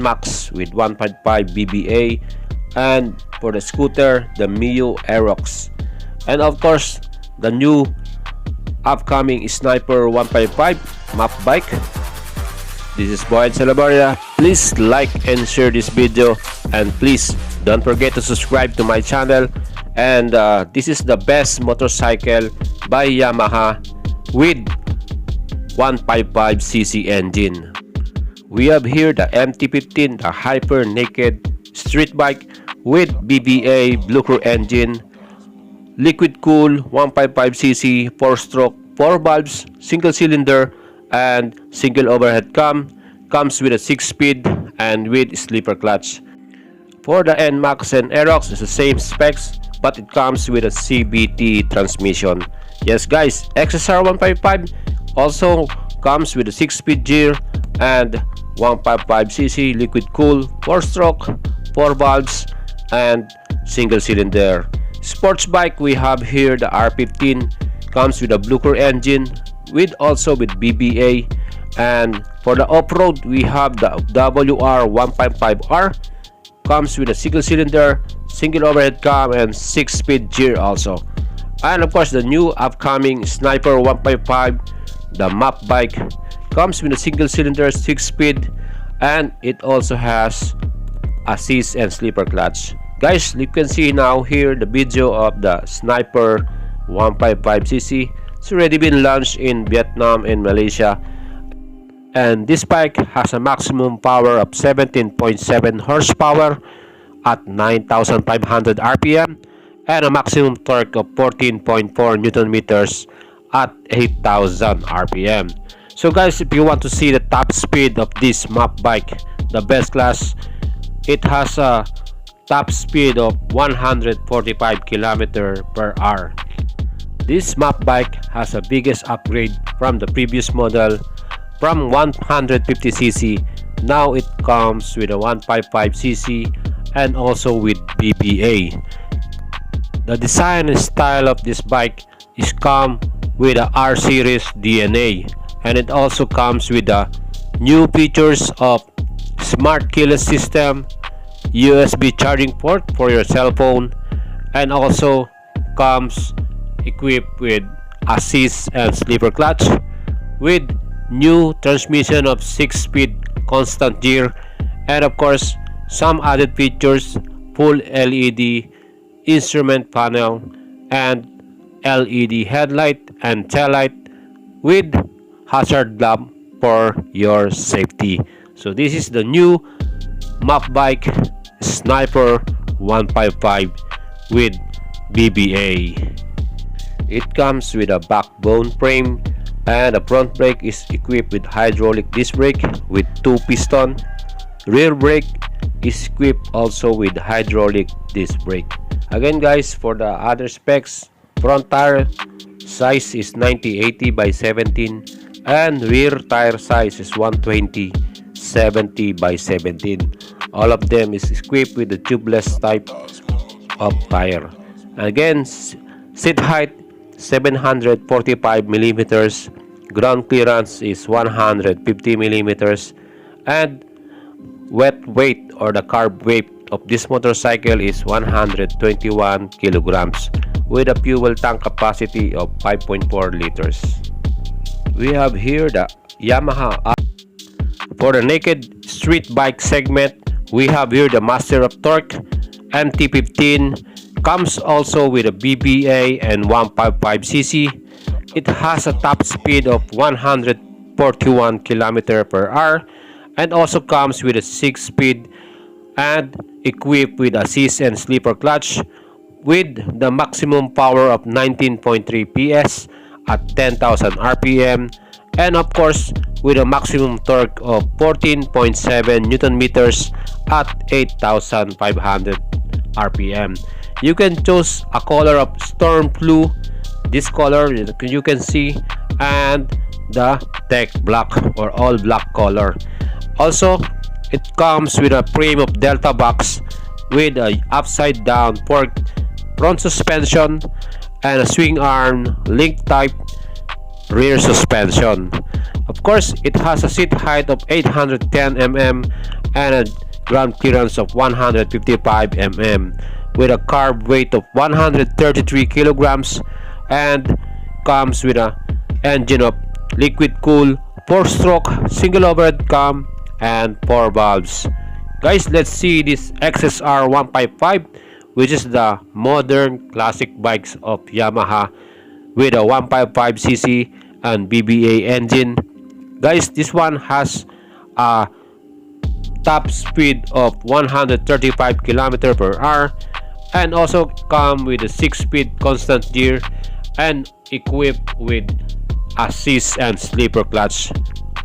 Max with 1.5 BBA, and for the scooter, the Mio Aerox, and of course the new upcoming Sniper 155 map bike. This is Boyd Salabaria. Please like and share this video, and please don't forget to subscribe to my channel. And this is the best motorcycle by Yamaha with 155cc engine. We have here the MT-15, the hyper naked street bike with BBA Blue Crew engine, liquid cool 155cc 4-stroke 4 valves, single cylinder and single overhead cam. Comes with a 6-speed and with sleeper clutch. For the NMAX and Aerox, it's the same specs, but it comes with a CVT transmission. Yes guys, XSR 155 also comes with a 6-speed gear and 155cc liquid cool 4-stroke 4 valves and single cylinder. Sports bike, we have here the R15, comes with a Blue Crew engine with also with BBA. And for the off-road, we have the WR155R, comes with a single cylinder, single overhead cam and 6-speed gear also. And of course the new upcoming Sniper 155, the map bike, comes with a single cylinder 6-speed, and it also has assist and sleeper clutch. Guys, you can see now here the video of the Sniper 155cc. It's already been launched in Vietnam and Malaysia, and this bike has a maximum power of 17.7 horsepower at 9,500 rpm and a maximum torque of 14.4 newton meters at 8,000 rpm. So guys, if you want to see the top speed of this map bike, the best class, it has a top speed of 145 km/h. This map bike has a biggest upgrade from the previous model. From 150cc, now it comes with a 155cc and also with BBA. The design and style of this bike is come with a R series DNA, and it also comes with the new features of smart keyless system, USB charging port for your cell phone, and also comes equipped with assist and sleeper clutch with new transmission of 6-speed constant gear, and of course some added features: full LED instrument panel and LED headlight and taillight with hazard lamp for your safety. So this is the new map bike Sniper 155 with BBA. It comes with a backbone frame, and the front brake is equipped with hydraulic disc brake with 2 piston. Rear brake is equipped also with hydraulic disc brake. Again guys, for the other specs, front tire size is 90/80 by 17, and rear tire size is 120/70 by 17. All of them is equipped with the tubeless type of tire. Again, seat height 745 millimeters, ground clearance is 150 millimeters, and wet weight or the carb weight of this motorcycle is 121 kilograms with a fuel tank capacity of 5.4 liters. We have here the Yamaha. For the naked street bike segment, we have here the Master of Torque MT15. Comes also with a BBA and 155cc. It has a top speed of 141 km per hour and also comes with a 6-speed and equipped with assist and slipper clutch with the maximum power of 19.3 PS at 10,000 RPM, and of course with a maximum torque of 14.7 Newton meters at 8,500 RPM. You can choose a color of storm blue, this color you can see, and the tech black or all black color. Also, it comes with a frame of Delta box with a upside down fork front suspension and a swing arm link type rear suspension. Of course, it has a seat height of 810 mm and a ground clearance of 155 mm with a carb weight of 133 kilograms and comes with a engine of liquid cool 4-stroke single overhead cam and 4 valves. Guys, let's see this XSR 155, which is the modern classic bikes of Yamaha with a 155cc and BBA engine. Guys, this one has a top speed of 135 km per hour and also come with a 6-speed constant gear and equipped with assist and slipper clutch.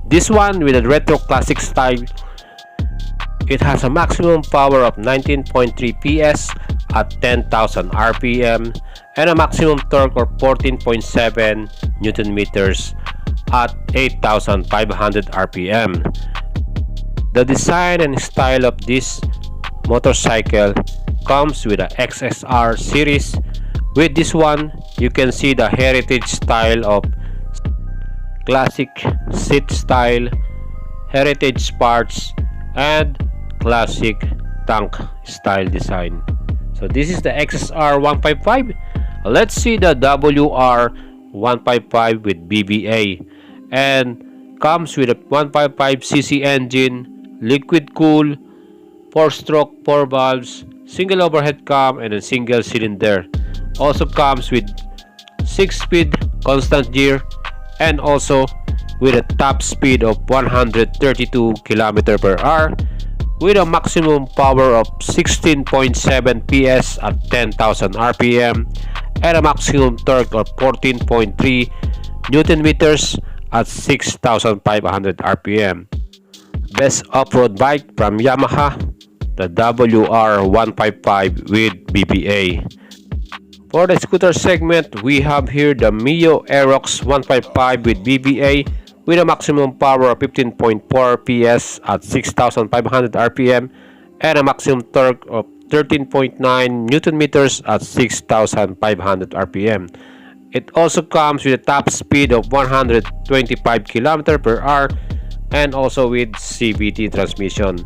This one with a retro classic style. It has a maximum power of 19.3 PS at 10,000 RPM and a maximum torque of 14.7 Newton meters at 8,500 RPM. The design and style of this motorcycle comes with a XSR series. With this one, you can see the heritage style of classic seat style, heritage parts, and classic tank style design. So this is the XSR 155. Let's see the WR 155 with BBA, and comes with a 155cc engine, liquid cool, 4-stroke 4 valves, single overhead cam, and a single cylinder. Also comes with 6-speed constant gear and also with a top speed of 132 km per hour with a maximum power of 16.7 PS at 10,000 RPM and a maximum torque of 14.3 Newton meters at 6,500 RPM. Best off-road bike from Yamaha, the WR 155 with BBA. For the scooter segment, we have here the Mio Aerox 155 with BBA with a maximum power of 15.4 PS at 6,500 RPM and a maximum torque of 13.9 Newton meters at 6,500 RPM. It also comes with a top speed of 125 km per hour and also with CVT transmission.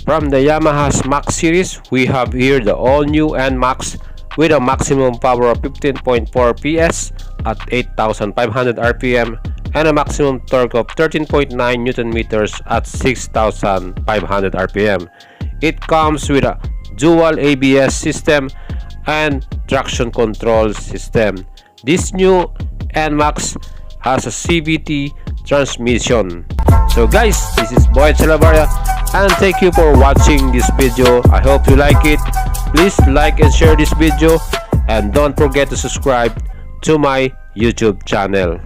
From the Yamaha's Max series, we have here the all-new NMAX with a maximum power of 15.4 PS at 8,500 RPM and a maximum torque of 13.9 Newton meters at 6,500 RPM. It comes with a dual ABS system and traction control system. This new NMAX has a CVT transmission. So guys, this is Boy Chalabaria and thank you for watching this video. I hope you like it. Please like and share this video and don't forget to subscribe to my YouTube channel.